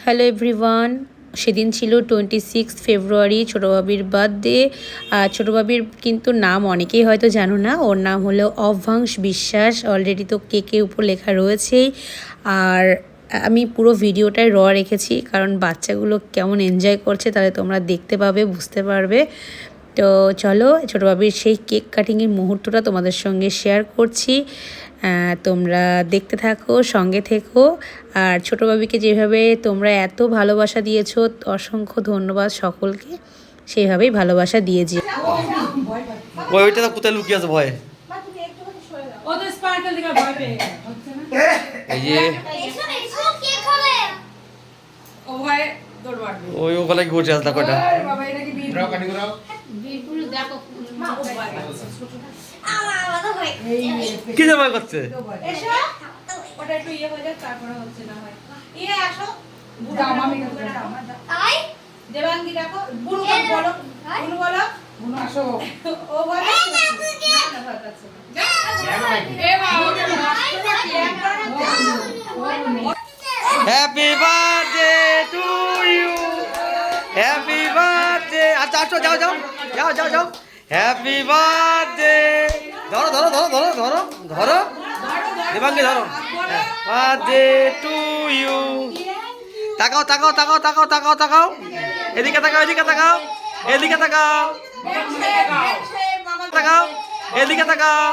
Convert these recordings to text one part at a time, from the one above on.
Hello everyone, সেদিন ছিল 26 ফেব্রুয়ারি, ছোটো বাবির বার্থডে। আর ছোটো বাবির কিন্তু নাম অনেকেই হয়তো জানো না, ওর নাম হলো অভ্যাংশ বিশ্বাস। অলরেডি তো কেকের উপর লেখা রয়েছেই। আর আমি পুরো ভিডিওটাই রেখেছি, কারণ বাচ্চাগুলো কেমন এনজয় করছে তাহলে তোমরা দেখতে পাবে, বুঝতে পারবে। তো চলো ছোটো বাবির সেই কেক কাটিংয়ের মুহূর্তটা তোমাদের সঙ্গে শেয়ার করছি। তোমরা দেখতে থাকো, সঙ্গে থেকো। আর ছোটো বাবিকে যেভাবে তোমরা এত ভালোবাসা দিয়েছো, অসংখ্য ধন্যবাদ সকলকে। সেইভাবেই ভালোবাসা দিয়েছি। ওইটা তো কোথায় লুকিয়ে আছে ভয়ে? এই যে ওই ওখানে কি করছে আসলে কয়টা? কি জমা করছে? ওটা একটু ইয়ে হয়ে যাক, তারপরে হচ্ছে না হয়। ইয়ে আসো, বুড়ো মামি করে দাও। তাই দেবাঙ্গি ডাকো, বুড়ো বলো, বুড়ো বলো, বুড়ো আসো। ও বলে না না ভয় পাচ্ছে না। এ বাবা, happy birthday to you, happy birthday. আচ্ছা আচ্ছা, যাও যাও যাও যাও যাও। Happy birthday. ধরো ধরো ধরো ধরো ধরো ধরো দেবাঙ্গি ধরো। Birthday to you. তাকাও তাকাও তাকাও তাকাও তাকাও তাকাও, এদিকে তাকাও, এদিকে তাকাও, এদিকে তাকাও, তাকাও, এদিকে তাকাও।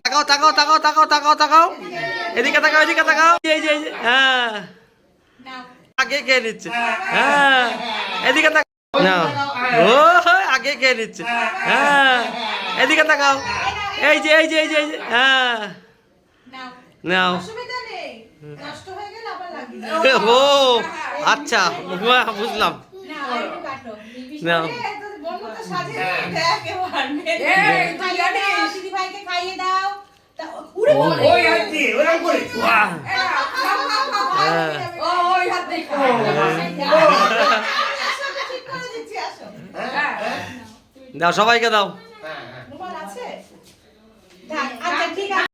তাকাও তাকাও তাকাও তাকাও তাকাও তাকাও, এদিকে তাকাও, এদিকে তাকাও। এই যে হ্যাঁ, আগে কে নিচ্ছে? হ্যাঁ, এদিকে তাকাও না, ও আগে কে নিচ্ছে? হ্যাঁ, এদিকে তাকাও। এই যে এই যে এই যে এই যে হ্যাঁ, নাও। নষ্ট হয়ে গেল আবার লাগিয়ে ও আচ্ছা, বুঝলাম। নাও। বলবো তো সাজিয়ে দেখ এবার এই তুই জানি দিদি ভাইকে খাইয়ে দাও। উড়ে ওই হাত দিয়ে ওরকম করে বাহ, ওই হাত দিয়ে ঠিক করে দিচ্ছি, আসো। দাও সবাইকে দাও। রুমাল আছে? আচ্ছা ঠিক আছে।